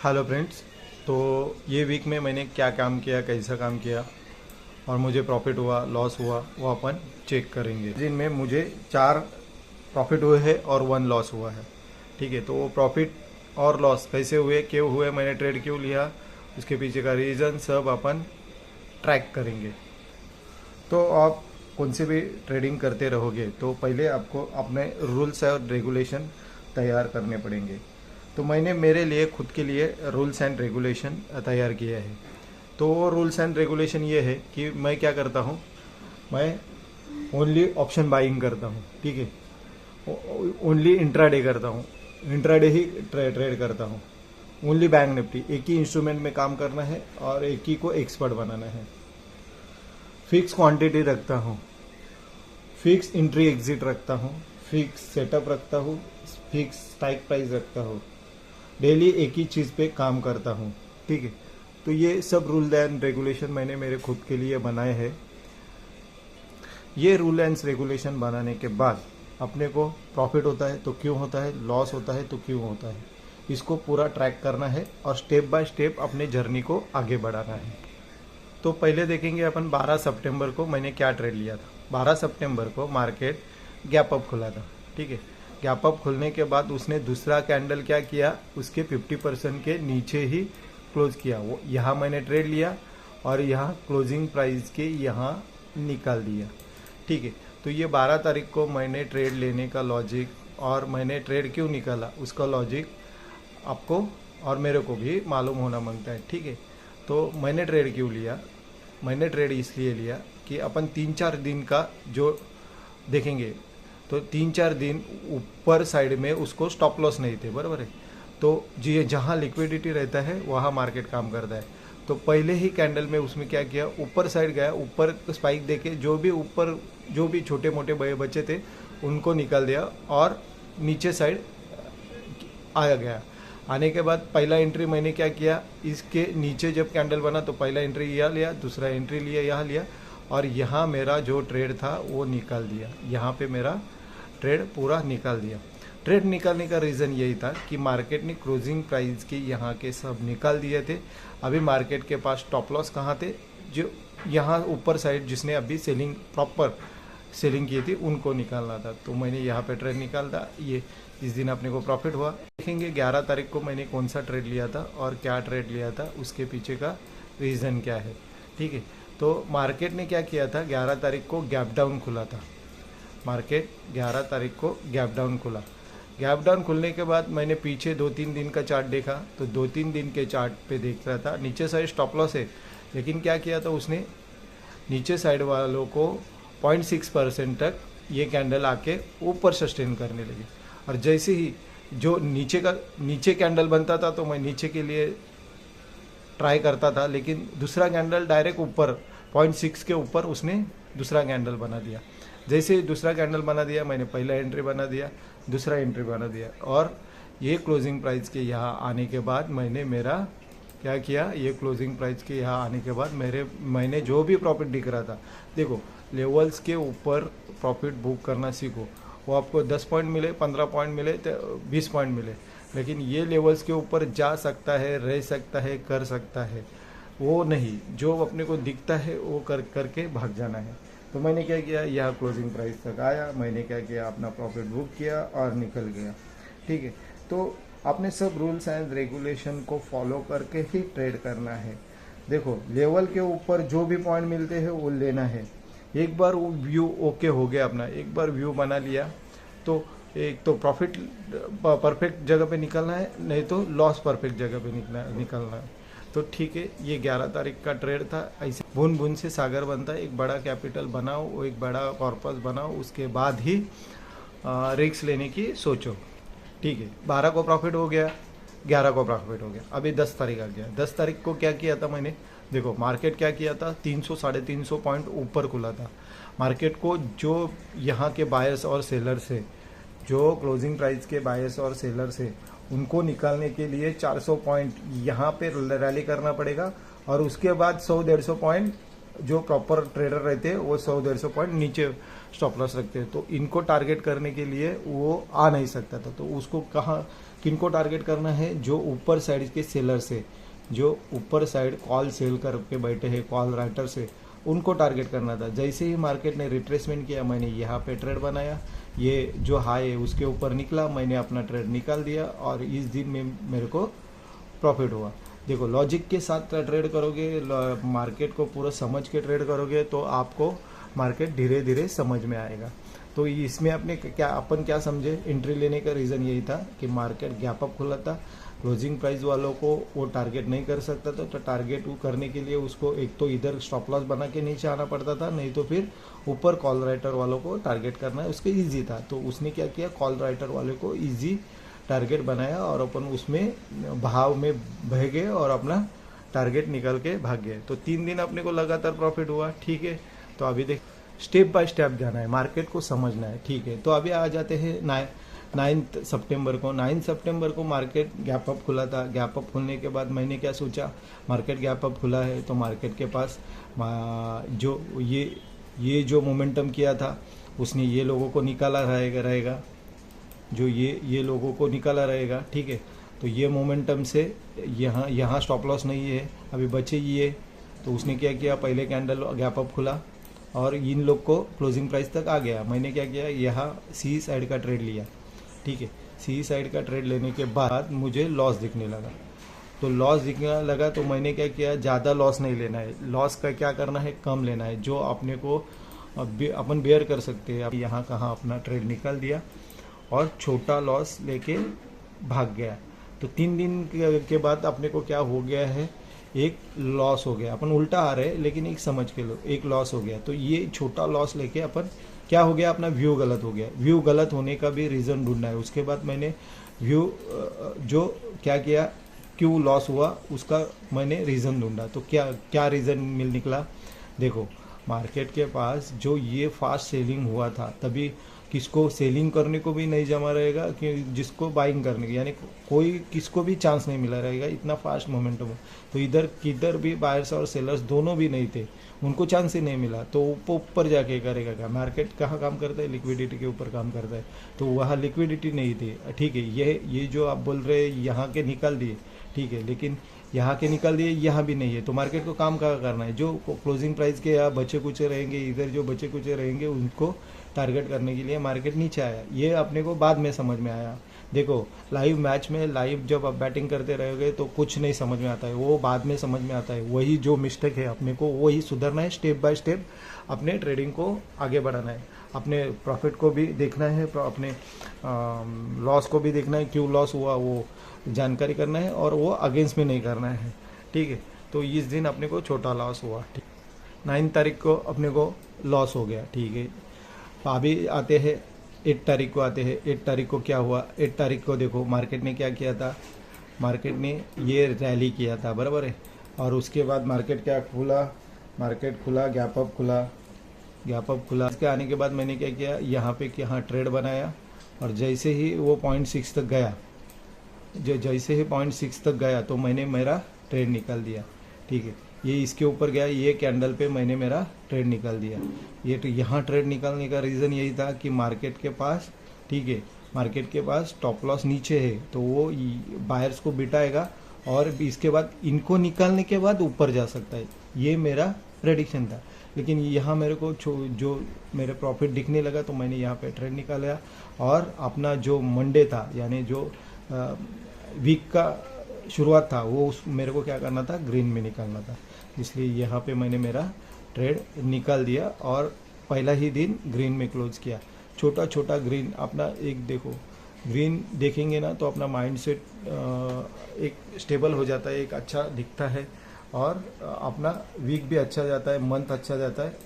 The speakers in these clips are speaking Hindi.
Hello friends. तो ये वीक में मैंने क्या काम किया, कैसा काम किया और मुझे प्रॉफिट हुआ लॉस हुआ वो अपन चेक करेंगे। जिनमें मुझे 4 प्रॉफिट हुए हैं और 1 लॉस हुआ है। ठीक है, तो वो प्रॉफिट और लॉस कैसे हुए, क्यों हुए, मैंने ट्रेड क्यों लिया, उसके पीछे का रीज़न सब अपन ट्रैक करेंगे। तो आप कौन से भी ट्रेडिंग करते रहोगे तो पहले आपको अपने रूल्स और रेगुलेशन तैयार करने पड़ेंगे। तो मैंने मेरे लिए खुद के लिए रूल्स एंड रेगुलेशन तैयार किया है। तो वो रूल्स एंड रेगुलेशन ये है कि मैं क्या करता हूँ, मैं ओनली ऑप्शन बाइंग करता हूँ। ठीक है, ओनली इंट्राडे करता हूँ, इंट्राडे ही ट्रेड करता हूँ। ओनली बैंक निफ्टी, एक ही इंस्ट्रूमेंट में काम करना है और एक ही को एक्सपर्ट बनाना है। फिक्स क्वांटिटी रखता हूँ, फिक्स एंट्री एग्जिट रखता हूँ, फिक्स सेटअप रखता हूँ, फिक्स स्ट्राइक प्राइस रखता हूँ। डेली एक ही चीज़ पे काम करता हूँ। ठीक है, तो ये सब रूल एंड रेगुलेशन मैंने मेरे खुद के लिए बनाए हैं। ये रूल एंड रेगुलेशन बनाने के बाद अपने को प्रॉफिट होता है तो क्यों होता है, लॉस होता है तो क्यों होता है, इसको पूरा ट्रैक करना है और स्टेप बाय स्टेप अपने जर्नी को आगे बढ़ाना है। तो पहले देखेंगे अपन 12 सितंबर को मैंने क्या ट्रेड लिया था। 12 सितंबर को मार्केट गैप अप खुला था। ठीक है, गैप अप खुलने के बाद उसने दूसरा कैंडल क्या किया, उसके 50% के नीचे ही क्लोज किया। वो यहाँ मैंने ट्रेड लिया और यहाँ क्लोजिंग प्राइस के यहाँ निकाल दिया। ठीक है, तो ये 12 तारीख को मैंने ट्रेड लेने का लॉजिक और मैंने ट्रेड क्यों निकाला उसका लॉजिक आपको और मेरे को भी मालूम होना मांगता है। ठीक है, तो मैंने ट्रेड क्यों लिया, मैंने ट्रेड इसलिए लिया कि अपन 3-4 दिन का जो देखेंगे तो 3-4 दिन ऊपर साइड में उसको स्टॉप लॉस नहीं थे, बराबर है। तो जी जहाँ लिक्विडिटी रहता है वहाँ मार्केट काम करता है। तो पहले ही कैंडल में उसमें क्या किया, ऊपर साइड गया, ऊपर स्पाइक देके जो भी ऊपर जो भी छोटे मोटे बचे थे उनको निकाल दिया और नीचे साइड आ गया। आने के बाद पहला एंट्री मैंने क्या किया, इसके नीचे जब कैंडल बना तो पहला एंट्री यहाँ लिया, दूसरा एंट्री लिया यहाँ लिया और यहाँ मेरा जो ट्रेड था वो निकाल दिया। यहाँ पे मेरा ट्रेड पूरा निकाल दिया। ट्रेड निकालने का रीज़न यही था कि मार्केट ने क्लोजिंग प्राइस के यहाँ के सब निकाल दिए थे। अभी मार्केट के पास स्टॉप लॉस कहाँ थे, जो यहाँ ऊपर साइड जिसने अभी सेलिंग प्रॉपर सेलिंग की थी उनको निकालना था। तो मैंने यहाँ पे ट्रेड निकाला, ये इस दिन अपने को प्रॉफिट हुआ। देखेंगे 11 तारीख को मैंने कौन सा ट्रेड लिया था और क्या ट्रेड लिया था, उसके पीछे का रीज़न क्या है। ठीक है, तो मार्केट ने क्या किया था, 11 तारीख को गैप डाउन खुला था। मार्केट 11 तारीख को गैप डाउन खुला। गैप डाउन खुलने के बाद मैंने पीछे 2-3 दिन का चार्ट देखा तो 2-3 दिन के चार्ट पे देख रहा था नीचे साइड स्टॉप लॉस है, लेकिन क्या किया था उसने नीचे साइड वालों को 0.6% तक ये कैंडल आके ऊपर सस्टेन करने लगे। और जैसे ही जो नीचे कैंडल बनता था तो मैं नीचे के लिए ट्राई करता था, लेकिन दूसरा कैंडल डायरेक्ट ऊपर 0.6 के ऊपर उसने दूसरा कैंडल बना दिया। जैसे ही दूसरा कैंडल बना दिया मैंने पहला एंट्री बना दिया, दूसरा एंट्री बना दिया और ये क्लोजिंग प्राइस के यहाँ आने के बाद मैंने मेरा क्या किया, ये क्लोजिंग प्राइस के यहाँ आने के बाद मैंने जो भी प्रॉफिट दिख रहा था, देखो लेवल्स के ऊपर प्रॉफिट बुक करना सीखो। वो आपको 10 पॉइंट मिले, 15 पॉइंट मिले, 20 पॉइंट मिले, लेकिन ये लेवल्स के ऊपर जा सकता है, रह सकता है, कर सकता है, वो नहीं जो अपने को दिखता है वो करके भाग जाना है। तो मैंने क्या किया, यह क्लोजिंग प्राइस तक आया, मैंने क्या किया, अपना प्रॉफिट बुक किया और निकल गया। ठीक है, तो आपने सब रूल्स एंड रेगुलेशन को फॉलो करके ही ट्रेड करना है। देखो लेवल के ऊपर जो भी पॉइंट मिलते हैं वो लेना है। एक बार वो व्यू ओके हो गया अपना, एक बार व्यू बना लिया तो एक तो प्रॉफिट परफेक्ट जगह पे निकलना है, नहीं तो लॉस परफेक्ट जगह पे निकलना है। तो ठीक है, ये 11 तारीख का ट्रेड था। ऐसे बूंद बूंद से सागर बनता है, एक बड़ा कैपिटल बनाओ, वो एक बड़ा कॉर्पस बनाओ, उसके बाद ही रिस्क लेने की सोचो। ठीक है, 12 को प्रॉफिट हो गया, 11 को प्रॉफिट हो गया, अभी 10 तारीख आ गया। 10 तारीख को क्या किया था मैंने, देखो मार्केट क्या किया था, 300-350 पॉइंट ऊपर खुला था। मार्केट को जो यहाँ के बायर्स और सेलर्स है, जो क्लोजिंग प्राइस के बायर्स और सेलर्स है, उनको निकालने के लिए 400 पॉइंट यहाँ पे रैली करना पड़ेगा और उसके बाद 100-150 पॉइंट जो प्रॉपर ट्रेडर रहते हैं वो 100-150 पॉइंट नीचे स्टॉप लॉस रखते हैं। तो इनको टारगेट करने के लिए वो आ नहीं सकता था, तो उसको कहाँ किनको टारगेट करना है, जो ऊपर साइड के सेलर से, जो ऊपर साइड कॉल सेल करके बैठे हैं, कॉल राइटर से, उनको टारगेट करना था। जैसे ही मार्केट ने रिट्रेसमेंट किया, मैंने यहाँ पे ट्रेड बनाया, ये जो हाई है उसके ऊपर निकला, मैंने अपना ट्रेड निकाल दिया और इस दिन में मेरे को प्रॉफिट हुआ। देखो, लॉजिक के साथ ट्रेड करोगे, मार्केट को पूरा समझ के ट्रेड करोगे तो आपको मार्केट धीरे धीरे समझ में आएगा। तो इसमें अपन क्या समझे, एंट्री लेने का रीज़न यही था कि मार्केट गैप अप खुला था, क्लोजिंग प्राइस वालों को वो टारगेट नहीं कर सकता था, तो टारगेट वो करने के लिए उसको एक तो इधर स्टॉप लॉस बना के नीचे आना पड़ता था, नहीं तो फिर ऊपर कॉल राइटर वालों को टारगेट करना उसके ईजी था। तो उसने क्या किया, कॉल राइटर वाले को ईजी टारगेट बनाया और अपन उसमें भाव में बह गए और अपना टारगेट निकल के भाग गए। तो 3 दिन अपने को लगातार प्रॉफिट हुआ। ठीक है, तो अभी देख, स्टेप बाय स्टेप जाना है, मार्केट को समझना है। ठीक है, तो अभी आ जाते हैं 9 सितंबर को। 9 सितंबर को मार्केट गैप अप खुला था। गैप अप खुलने के बाद मैंने क्या सोचा, मार्केट गैप अप खुला है तो मार्केट के पास जो ये जो मोमेंटम किया था उसने ये लोगों को निकाला रहेगा, जो ये लोगों को निकाला रहेगा। ठीक है, तो ये मोमेंटम से यहाँ स्टॉप लॉस नहीं है, अभी बचे ये। तो उसने क्या किया, पहले कैंडल गैप अप खुला और इन लोग को क्लोजिंग प्राइस तक आ गया। मैंने क्या किया, यहाँ सी साइड का ट्रेड लिया। ठीक है, सी साइड का ट्रेड लेने के बाद मुझे लॉस दिखने लगा। तो लॉस दिखने लगा तो मैंने क्या किया, ज़्यादा लॉस नहीं लेना है, लॉस का क्या करना है, कम लेना है, जो अपने को अपन बेयर कर सकते हैं। अब यहाँ कहाँ अपना ट्रेड निकाल दिया और छोटा लॉस लेके भाग गया। तो 3 दिन के बाद अपने को क्या हो गया है, एक लॉस हो गया। अपन उल्टा आ रहे हैं लेकिन एक समझ के लो, एक लॉस हो गया। तो ये छोटा लॉस लेके अपन क्या हो गया, अपना व्यू गलत हो गया। व्यू गलत होने का भी रीज़न ढूंढना है। उसके बाद मैंने व्यू जो क्या किया, क्यों लॉस हुआ उसका मैंने रीज़न ढूंढा। तो क्या रीज़न निकला, देखो मार्केट के पास जो ये फास्ट सेलिंग हुआ था, तभी किसको सेलिंग करने को भी नहीं जमा रहेगा कि जिसको बाइंग करने की, यानी कोई किसको भी चांस नहीं मिला रहेगा, इतना फास्ट मोमेंटम। तो इधर किधर भी बायर्स और सेलर्स दोनों भी नहीं थे, उनको चांस ही नहीं मिला। तो ऊपर जाके करेगा क्या, मार्केट कहाँ काम करता है, लिक्विडिटी के ऊपर काम करता है। तो वहाँ लिक्विडिटी नहीं थी। ठीक है, ये जो आप बोल रहे हैं यहाँ के निकाल दिए, ठीक है, लेकिन यहाँ के निकाल दिए, यहाँ भी नहीं है। तो मार्केट को काम कहाँ करना है, जो क्लोजिंग प्राइस के यहाँ बचे कुचे रहेंगे, इधर जो बचे कुचे रहेंगे उनको टारगेट करने के लिए मार्केट नीचे आया। ये अपने को बाद में समझ में आया। देखो, लाइव मैच में लाइव जब आप बैटिंग करते रहोगे तो कुछ नहीं समझ में आता है, वो बाद में समझ में आता है। वही जो मिस्टेक है अपने को वही सुधरना है, स्टेप बाय स्टेप अपने ट्रेडिंग को आगे बढ़ाना है। अपने प्रॉफिट को भी देखना है, अपने लॉस को भी देखना है, क्यों लॉस हुआ वो जानकारी करना है और वो अगेंस्ट में नहीं करना है। ठीक है, तो इस दिन अपने को छोटा लॉस हुआ। ठीक, 9 तारीख को अपने को लॉस हो गया। ठीक है, अभी आते हैं 8 तारीख को आते हैं। 8 तारीख को क्या हुआ, 8 तारीख को देखो मार्केट ने क्या किया था, मार्केट ने ये रैली किया था, बराबर है। और उसके बाद मार्केट क्या खुला, मार्केट खुला, गैप अप खुला, गैप अप खुला। इसके आने के बाद मैंने क्या किया, यहाँ पे यहाँ ट्रेड बनाया और जैसे ही वो 0.6 तक गया, जैसे ही 0.6 तक गया तो मैंने मेरा ट्रेड निकाल दिया। ठीक है, ये इसके ऊपर गया, ये कैंडल पे मैंने मेरा ट्रेड निकाल दिया। ये तो यहाँ ट्रेड निकालने का रीज़न यही था कि मार्केट के पास, ठीक है, मार्केट के पास स्टॉप लॉस नीचे है तो वो बायर्स को बिठाएगा और इसके बाद इनको निकालने के बाद ऊपर जा सकता है। ये मेरा प्रेडिक्शन था। लेकिन यहाँ मेरे को जो मेरे प्रॉफिट दिखने लगा तो मैंने यहाँ पे ट्रेड निकाला और अपना जो मंडे था, यानी जो वीक का शुरुआत था, वो मेरे को क्या करना था, ग्रीन में निकालना था। इसलिए यहाँ पे मैंने मेरा ट्रेड निकाल दिया और पहला ही दिन ग्रीन में क्लोज किया। छोटा छोटा ग्रीन अपना, एक देखो ग्रीन देखेंगे ना तो अपना माइंड सेट एक स्टेबल हो जाता है, एक अच्छा दिखता है और अपना वीक भी अच्छा जाता है, मंथ अच्छा जाता है।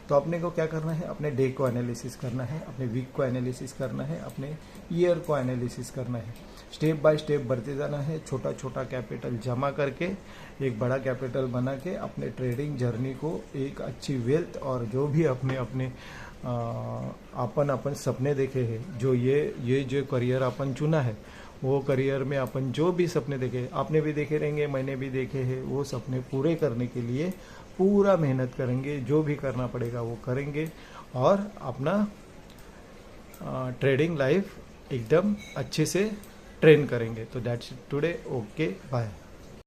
तो अपने को क्या करना है, अपने डे को एनालिसिस करना है, अपने वीक को एनालिसिस करना है, अपने ईयर को एनालिसिस करना है। स्टेप बाय स्टेप बढ़ते जाना है, छोटा छोटा कैपिटल जमा करके एक बड़ा कैपिटल बना के अपने ट्रेडिंग जर्नी को एक अच्छी वेल्थ और जो भी अपने अपन सपने देखे हैं, जो ये जो करियर अपन चुना है, वो करियर में अपन जो भी सपने देखे, आपने भी देखे रहेंगे, मैंने भी देखे हैं, वो सपने पूरे करने के लिए पूरा मेहनत करेंगे, जो भी करना पड़ेगा वो करेंगे और अपना ट्रेडिंग लाइफ एकदम अच्छे से ट्रेन करेंगे। तो that's it today, okay bye.